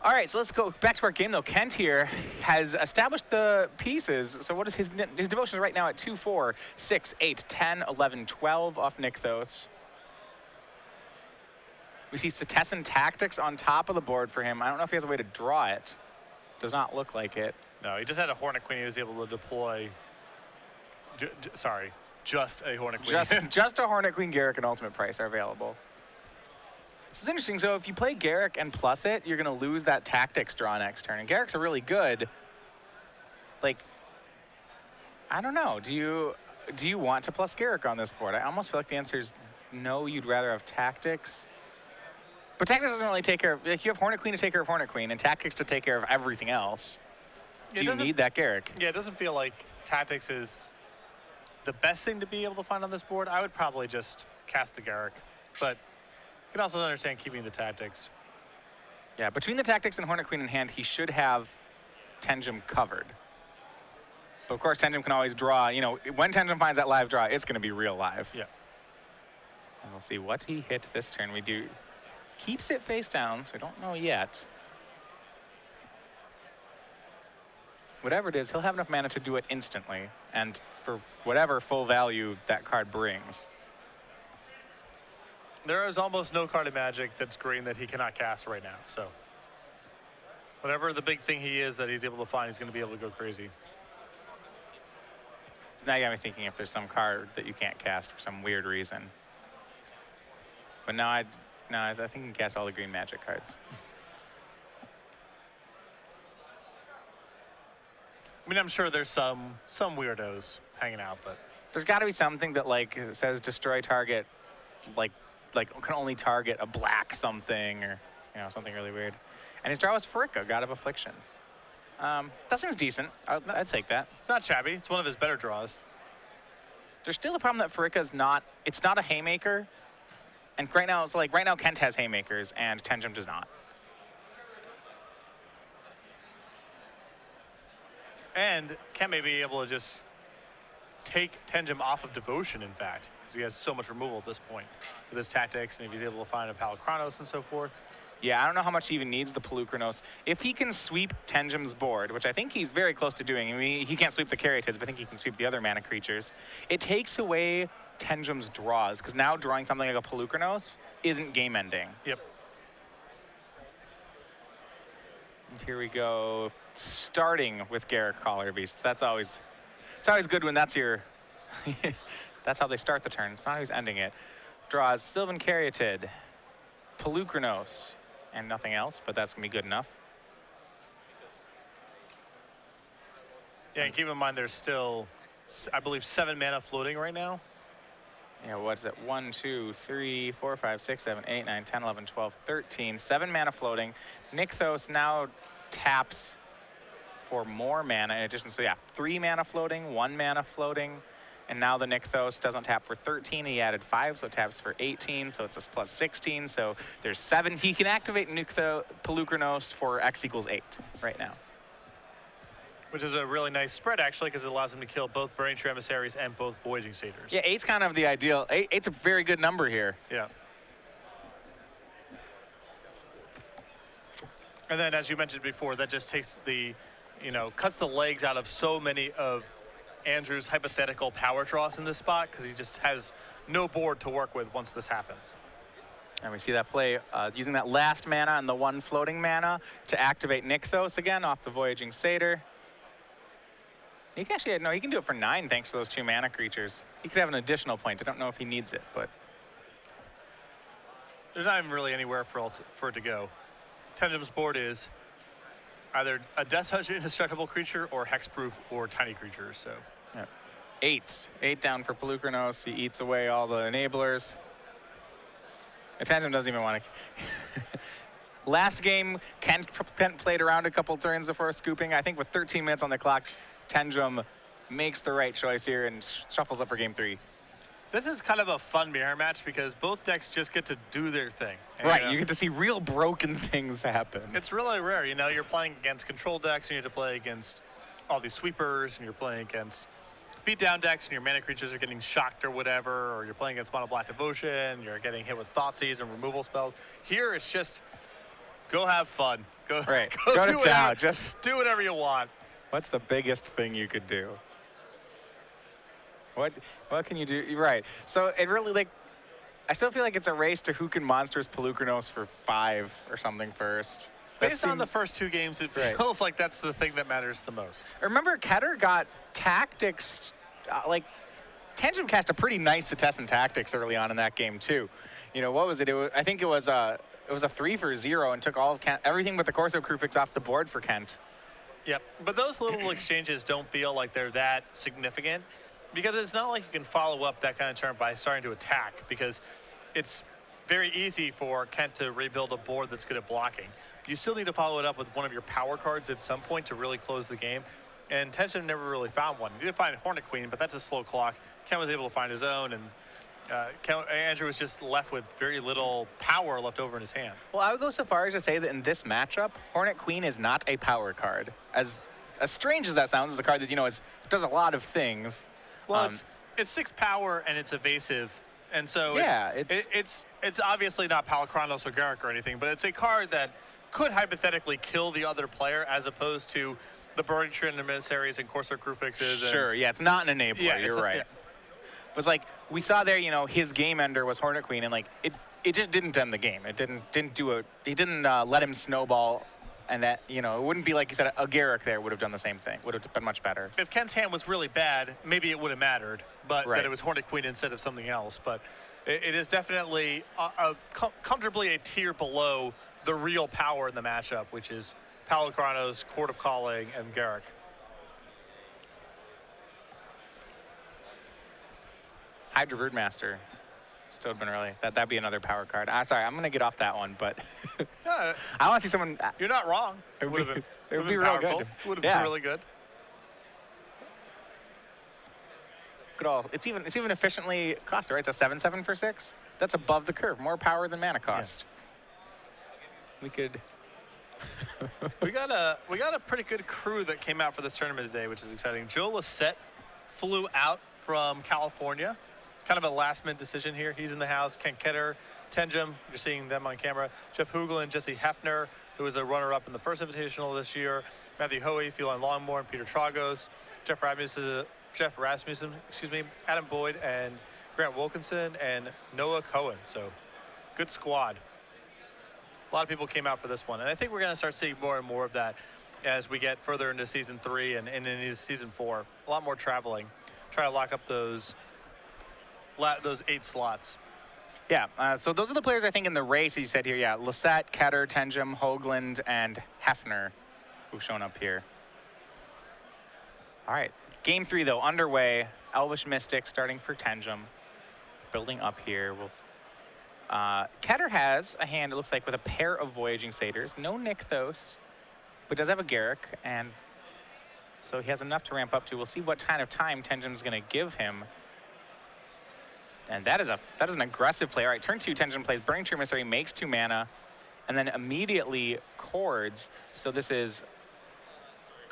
Speaker 2: All right, so let's go back to our game, though. Kent here has established the pieces. So what is his devotion right now at 2, 4, 6, 8, 10, 11, 12 off Nykthos. We see Setessan Tactics on top of the board for him. I don't know if he has a way to draw it. Does not look like it.
Speaker 1: No, he just had a Hornet Queen he was able to deploy. Just a Hornet Queen.
Speaker 2: just a Hornet Queen, Garrick, and Ultimate Price are available. This is interesting. So if you play Garrick and plus it, you're going to lose that Tactics draw next turn. And Garricks are really good. Like, I don't know. Do you want to plus Garrick on this board? I almost feel like the answer is no, you'd rather have Tactics. But Tactics doesn't really take care of, like, you have Hornet Queen to take care of Hornet Queen and Tactics to take care of everything else. Do you need that Garrick?
Speaker 1: Yeah, it doesn't feel like Tactics is the best thing to be able to find on this board. I would probably just cast the Garrick. But I can also understand keeping the Tactics.
Speaker 2: Yeah, between the Tactics and Hornet Queen in hand, he should have Tenjum covered. But of course, Tenjum can always draw. You know, when Tenjum finds that live draw, it's going to be real live.
Speaker 1: Yeah.
Speaker 2: And we'll see what he hits this turn. We do. Keeps it face down, so we don't know yet. Whatever it is, he'll have enough mana to do it instantly. And for whatever full value that card brings.
Speaker 1: There is almost no card in Magic that's green that he cannot cast right now. So whatever the big thing he is that he's able to find, he's going to be able to go crazy.
Speaker 2: Now you got me thinking if there's some card that you can't cast for some weird reason. But no, I think you can cast all the green Magic cards.
Speaker 1: I mean, I'm sure there's some weirdos hanging out, but
Speaker 2: there's got to be something that like says destroy target, like can only target a black something or something really weird. And his draw was Farika, God of Affliction. That seems decent. I'd take that.
Speaker 1: It's not shabby. It's one of his better draws.
Speaker 2: There's still the problem that Farika's it's not a haymaker. And right now, it's like, right now Kent has haymakers and Tenjum does not.
Speaker 1: And Kent may be able to just take Tenjum off of Devotion, in fact, because he has so much removal at this point with his tactics, and if he's able to find a Palikronos and so forth.
Speaker 2: Yeah, I don't know how much he even needs the Pelukronos. If he can sweep Tenjum's board, which I think he's very close to doing, I mean, he can't sweep the Caryatids, but I think he can sweep the other mana creatures, it takes away Tenjum's draws, because now drawing something like a Pelukronos isn't game-ending.
Speaker 1: Yep.
Speaker 2: And here we go, starting with Garruk Collar Beast. It's always good when that's your, that's how they start the turn. It's not who's ending it. Draws Sylvan Caryatid, Pelukronos, and nothing else, but that's gonna be good enough.
Speaker 1: Yeah, and keep in mind there's still, I believe, 7 mana floating right now.
Speaker 2: Yeah, what's it? 1, 2, 3, 4, 5, 6, 7, 8, 9, 10, 11, 12, 13. 7 mana floating. Nykthos now taps for more mana in addition. So yeah, 3 mana floating, 1 mana floating. And now the Nykthos doesn't tap for 13. He added 5, so it taps for 18. So it's a plus 16. So there's 7. He can activate Pelukronos for X equals 8 right now.
Speaker 1: Which is a really nice spread, actually, because it allows him to kill both Burning Tree Emissaries and both Voyaging Satyrs.
Speaker 2: Yeah, 8's kind of the ideal. 8's a very good number here.
Speaker 1: Yeah. And then, as you mentioned before, that just takes the, cuts the legs out of so many of Andrew's hypothetical power draws in this spot, because he just has no board to work with once this happens.
Speaker 2: And we see that play using that last mana and the 1 floating mana to activate Nykthos again off the Voyaging Satyr. He can actually, no, he can do it for 9 thanks to those 2 mana creatures. He could have an additional point. I don't know if he needs it, but.
Speaker 1: There's not even really anywhere for it to go. Tenjum's board is either a Death Touch indestructible creature or hexproof or tiny creatures, so.
Speaker 2: Yeah. 8 down for Pelukronos. He eats away all the enablers. Tenjum doesn't even want to. Last game, Kent played around a couple turns before scooping. I think with 13 minutes on the clock, Tenjum makes the right choice here and shuffles up for game 3.
Speaker 1: This is kind of a fun mirror match because both decks just get to do their thing. And,
Speaker 2: right, you get to see real broken things happen.
Speaker 1: It's really rare, you're playing against control decks and you have to play against all these sweepers and you're playing against beatdown decks and your mana creatures are getting shocked or whatever, or you're playing against Mono Black Devotion, you're getting hit with Thoughtseize and removal spells. Here it's just go have fun. Go
Speaker 2: to
Speaker 1: do
Speaker 2: town. Just
Speaker 1: do whatever you want.
Speaker 2: What's the biggest thing you could do? What can you do? Right. So it really, I still feel like it's a race to who can monsters Pelukronos for 5 or something first.
Speaker 1: Based on the first 2 games, it feels like that's the thing that matters the most.
Speaker 2: Remember, Ketter got tactics, Tenjum cast a pretty nice Setessan Tactics early on in that game too. What was it? I think it was a 3 for 0 and took all of everything but the Corso Crucifix off the board for Kent.
Speaker 1: Yep, but those little exchanges don't feel like they're that significant because it's not like you can follow up that kind of turn by starting to attack, because it's very easy for Kent to rebuild a board that's good at blocking. You still need to follow it up with one of your power cards at some point to really close the game, and Tenjum never really found one. He did find Hornet Queen, but that's a slow clock. Kent was able to find his own, and Andrew was just left with very little power left over in his hand.
Speaker 2: Well, I would go so far as to say that in this matchup, Hornet Queen is not a power card. As strange as that sounds, it's a card that, does a lot of things.
Speaker 1: Well, it's 6 power and it's evasive, and so
Speaker 2: yeah,
Speaker 1: it's obviously not Palikronos or Garruk or anything, but it's a card that could hypothetically kill the other player as opposed to the Burning Tree Emissaries and Corso Crucifixes.
Speaker 2: Sure, yeah, it's not an enabler. Yeah, you're right. Yeah. It was we saw there, his game ender was Hornet Queen, and it just didn't end the game. It didn't do it. He didn't let him snowball, and that it wouldn't be like you said. A Garruk there would have done the same thing. Would have been much better.
Speaker 1: If Kent's hand was really bad, maybe it would have mattered, but that it was Hornet Queen instead of something else. But it is definitely comfortably a tier below the real power in the matchup, which is Palikronos, Court of Calling, and Garruk.
Speaker 2: Hydra Broodmaster. Still been early. That'd be another power card. Sorry, I'm gonna get off that one, but I want to see someone.
Speaker 1: You're not wrong.
Speaker 2: It would be real good.
Speaker 1: Would have been really good.
Speaker 2: at all. It's even efficiently costed, right? It's a 7/7 for 6. That's above the curve. More power than mana cost. Yeah. We could.
Speaker 1: we got a pretty good crew that came out for this tournament today, which is exciting. Joe Lissette flew out from California. Kind of a last-minute decision here. He's in the house. Ken Ketter, Tenjum, you're seeing them on camera. Jeff Hugel and Jesse Hefner, who was a runner-up in the first Invitational this year. Matthew Hoey, Phelan Longmore, and Peter Tragos. Jeff Rasmussen, Adam Boyd, and Grant Wilkinson, and Noah Cohen. So, good squad. A lot of people came out for this one, and I think we're going to start seeing more and more of that as we get further into Season 3 and into Season 4. A lot more traveling. Try to lock up those 8 slots.
Speaker 2: Yeah, so those are the players I think in the race you said here. Yeah, Lissette, Ketter, Tenjum, Hoagland, and Hefner who've shown up here. All right, Game 3 though, underway. Elvish Mystic starting for Tenjum. Building up here. Ketter has a hand, it looks like, with a pair of Voyaging Satyrs. No Nykthos, but does have a Garruk, and so he has enough to ramp up to. We'll see what kind of time Tenjum's going to give him. And that is an aggressive play. All right, turn 2, Tenjum plays Burning Tree Emissary, makes 2 mana, and then immediately chords. So this is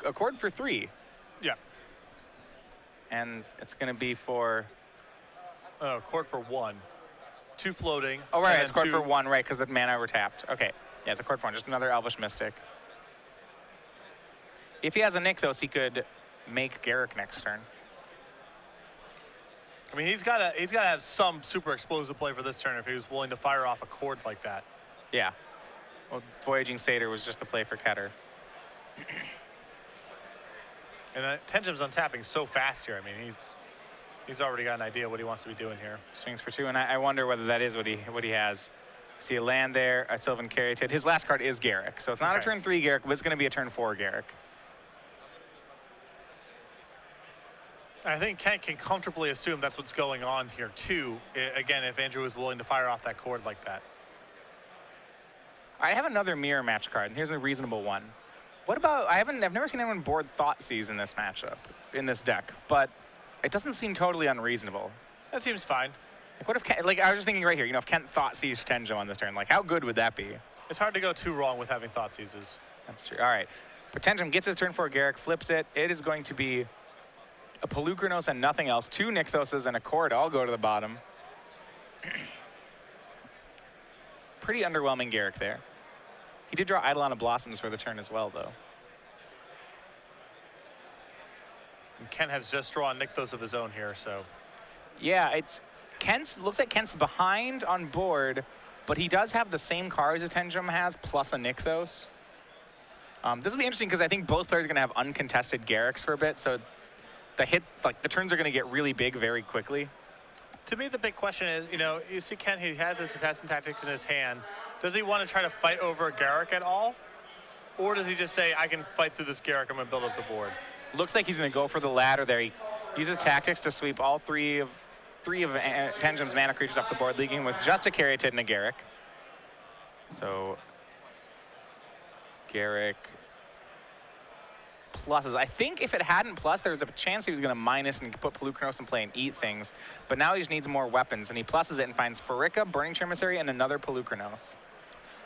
Speaker 2: a chord for 3.
Speaker 1: Yeah.
Speaker 2: And it's going to be for...
Speaker 1: chord for 1. 2 floating.
Speaker 2: Oh, right, it's chord for 1, right, because the mana were tapped. Okay, yeah, it's a chord for 1, just another Elvish Mystic. If he has a Nykthos, he could make Garruk next turn.
Speaker 1: I mean, he's got to have some super explosive play for this turn if he was willing to fire off a chord like that.
Speaker 2: Yeah. Well, Voyaging Satyr was just a play for Ketter.
Speaker 1: And Tenjum's untapping so fast here. I mean, he's already got an idea what he wants to be doing here.
Speaker 2: Swings for 2, and I wonder whether that is what he has. See a land there, a Sylvan Caryatid. His last card is Garruk, so it's not a turn 3 Garruk, but it's going to be a turn 4 Garruk.
Speaker 1: I think Kent can comfortably assume that's what's going on here too. Again, if Andrew is willing to fire off that chord like that.
Speaker 2: I have another mirror match card, and here's a reasonable one. What about, I've never seen anyone board Thoughtseize in this matchup, in this deck, but it doesn't seem totally unreasonable.
Speaker 1: That seems fine.
Speaker 2: Like what if Kent, like I was just thinking right here, if Kent Thoughtseized Tenjum on this turn, like how good would that be?
Speaker 1: It's hard to go too wrong with having Thoughtseizes.
Speaker 2: That's true. All right, but Tenjum gets his turn 4 Garruk, flips it. It is going to be a Polukranos and nothing else. 2 Nykthoses and a chord all go to the bottom. Pretty underwhelming Garruk there. He did draw Eidolon of Blossoms for the turn as well, though.
Speaker 1: And Kent has just drawn Nykthos of his own here, so.
Speaker 2: Yeah, looks like Kent's behind on board, but he does have the same cards as Tenjum has, plus a Nykthos. This will be interesting because I think both players are going to have uncontested Garruks for a bit, so the turns are going to get really big very quickly.
Speaker 1: To me, the big question is, you see Kent, he has his Assassin Tactics in his hand. Does he want to try to fight over Garruk at all? Or does he just say, I can fight through this Garruk, I'm going to build up the board?
Speaker 2: Looks like he's going to go for the latter there. He uses Tactics to sweep all three of Tenjum's mana creatures off the board, leaving him with just a Caryatid and a Garruk. So, Garruk pluses. I think if it hadn't plus, there was a chance he was going to minus and put Polukranos in play and eat things. But now he just needs more weapons, and he pluses it and finds Pharika, Burning Tree Emissary, and another Polukranos.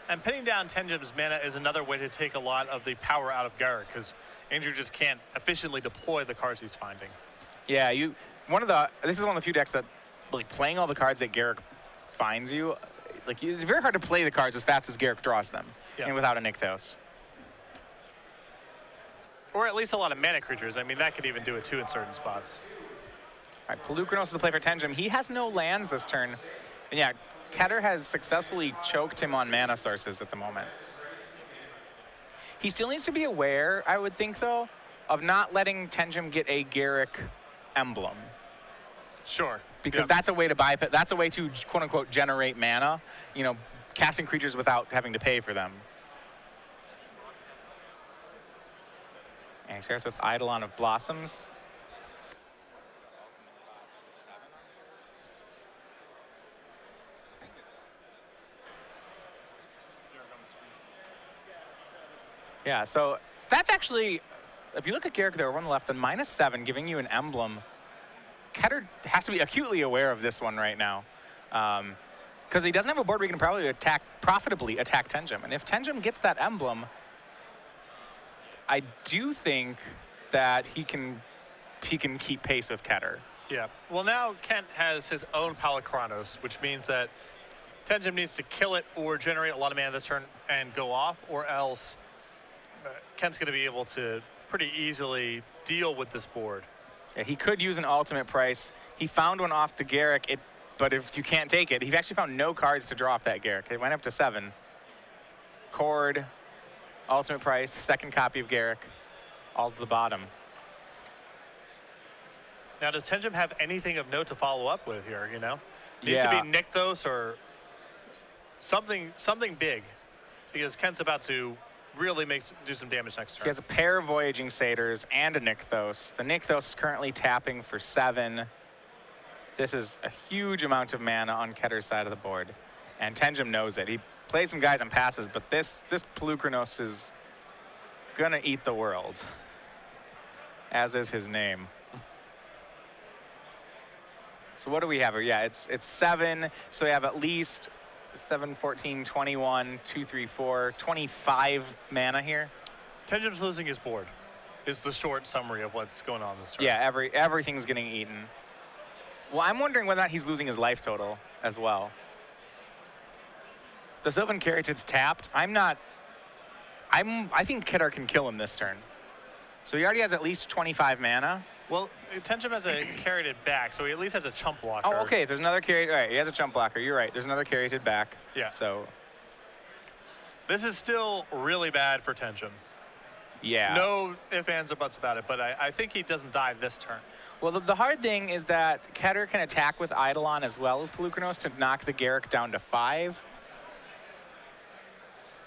Speaker 1: And pinning down Tenjum's mana is another way to take a lot of the power out of Garruk, because Andrew just can't efficiently deploy the cards he's finding.
Speaker 2: Yeah, this is one of the few decks that, like, playing all the cards that Garruk finds you, like, it's very hard to play the cards as fast as Garruk draws them, and without a Nykthos.
Speaker 1: Or at least a lot of mana creatures. I mean, that could even do it too in certain spots.
Speaker 2: All right, Polukranos is the play for Tenjum. He has no lands this turn. And yeah, Ketter has successfully choked him on mana sources at the moment. He still needs to be aware, I would think, though, of not letting Tenjum get a Garruk emblem.
Speaker 1: Sure.
Speaker 2: Because that's a way to bypass, that's a way to, quote unquote, generate mana, casting creatures without having to pay for them. And he starts with Eidolon of Blossoms. Yeah, so that's actually, if you look at Garruk there, one on the left, then -7, giving you an emblem, Ketter has to be acutely aware of this one right now. Because he doesn't have a board where he can probably profitably attack Tenjum. And if Tenjum gets that emblem, I do think that he can keep pace with Ketter.
Speaker 1: Yeah. Well, now Kent has his own Palikronos, which means that Tenjum needs to kill it or generate a lot of mana this turn and go off, or else Kent's going to be able to pretty easily deal with this board.
Speaker 2: Yeah, he could use an ultimate price. He found one off the Garrick, but if you can't take it, he actually found no cards to draw off that Garrick. It went up to 7. Cord, ultimate price, second copy of Garrick, all to the bottom.
Speaker 1: Now, does Tenjum have anything of note to follow up with here, you know? Needs
Speaker 2: Yeah.
Speaker 1: to be Nykthos or something big, because Kent's about to really do some damage next turn.
Speaker 2: He has a pair of Voyaging Satyrs and a Nykthos. The Nykthos is currently tapping for 7. This is a huge amount of mana on Ketter's side of the board, and Tenjum knows it. He plays some guys and passes, but this Palikronos is gonna eat the world, as is his name. So what do we have here? Yeah, it's 7. So we have at least 7, 14, 21, 2, 3, 4, 25 mana here.
Speaker 1: Tenjum's losing his board is the short summary of what's going on this turn.
Speaker 2: Yeah, everything's getting eaten. Well, I'm wondering whether or not he's losing his life total as well. The Sylvan Caryatid's tapped. I think Ketter can kill him this turn. So he already has at least 25 mana.
Speaker 1: Well, Tenjum has a Caryatid back, so he at least has a chump blocker.
Speaker 2: Oh, okay. There's another Caryatid. All right, he has a chump blocker. You're right. There's another Caryatid back.
Speaker 1: Yeah.
Speaker 2: So
Speaker 1: this is still really bad for Tenjum.
Speaker 2: yeah.
Speaker 1: No ifs, ands, or buts about it, but I think he doesn't die this turn.
Speaker 2: Well, the hard thing is that Ketter can attack with Eidolon as well as Palikronos to knock the Garrick down to 5.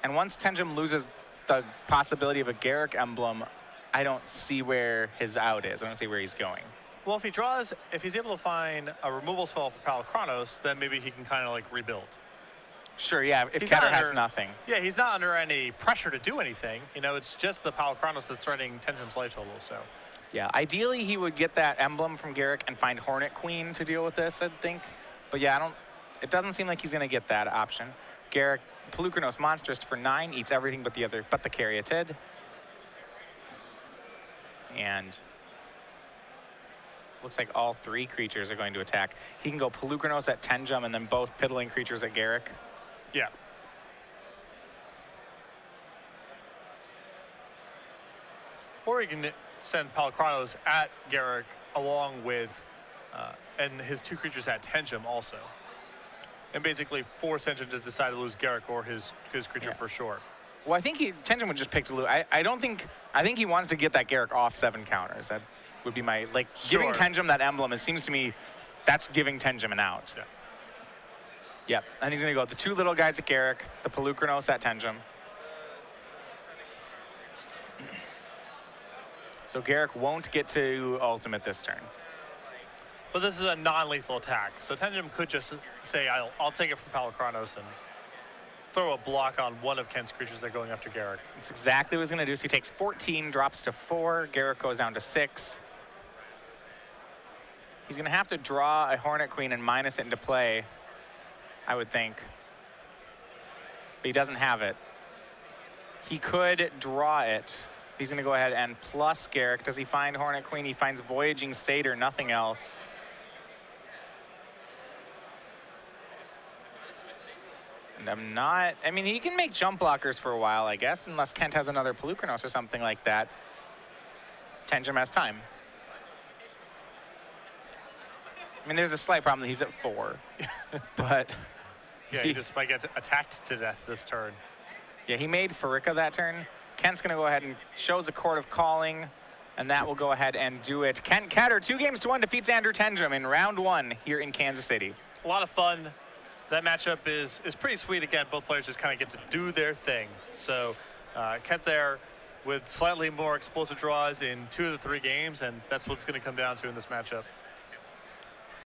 Speaker 2: And once Tenjum loses the possibility of a Garrick emblem, I don't see where his out is. I don't see where he's going.
Speaker 1: Well, if he's able to find a removal spell for Palikronos, then maybe he can kind of like rebuild.
Speaker 2: Sure, yeah, if
Speaker 1: He's
Speaker 2: Ketter
Speaker 1: not
Speaker 2: has
Speaker 1: under-
Speaker 2: nothing.
Speaker 1: Yeah, he's not under any pressure to do anything. You know, it's just the Palikronos that's threatening Tenjum's life total, so.
Speaker 2: Yeah, ideally he would get that emblem from Garrick and find Hornet Queen to deal with this, I think. But yeah, it doesn't seem like he's gonna get that option. Garrick, Palikronos monstrous for 9, eats everything but the Caryatid. And looks like all 3 creatures are going to attack. He can go Palikronos at Tenjum and then both piddling creatures at Garrick.
Speaker 1: Yeah. Or he can send Palikronos at Garrick along with, and his 2 creatures at Tenjum also. And basically force Tenjum to decide to lose Garrick or his creature for sure.
Speaker 2: Well, I think Tenjum would just pick to lose. I think he wants to get that Garrick off 7 counters. That would be my, giving Tenjum that emblem, it seems to me that's giving Tenjum an out.
Speaker 1: Yeah.
Speaker 2: Yep, and he's gonna go the 2 little guys at Garrick, the Palikronos at Tenjum. So Garrick won't get to ultimate this turn.
Speaker 1: But this is a non-lethal attack, so Tenjum could just say, I'll take it from Palikronos and throw a block on one of Kent's creatures that are going after Garrick.
Speaker 2: That's exactly what he's gonna do. So he takes 14, drops to 4, Garrick goes down to 6. He's gonna have to draw a Hornet Queen and minus it into play, I would think. But he doesn't have it. He could draw it. He's gonna go ahead and plus Garrick. Does he find Hornet Queen? He finds Voyaging Satyr, nothing else. And I mean, he can make jump blockers for a while, I guess, unless Kent has another Palikronos or something like that. Tenjum has time. I mean, there's a slight problem that he's at 4, but...
Speaker 1: Yeah, he just might get attacked to death this turn.
Speaker 2: Yeah, he made Farika that turn. Kent's gonna go ahead and shows a Court of Calling, and that will go ahead and do it. Kent Ketter, 2-1, defeats Andrew Tenjum in round 1 here in Kansas City.
Speaker 1: A lot of fun. That matchup is pretty sweet. Again, both players just kind of get to do their thing. So Kent there with slightly more explosive draws in 2 of the 3 games, and that's what's going to come down to in this matchup.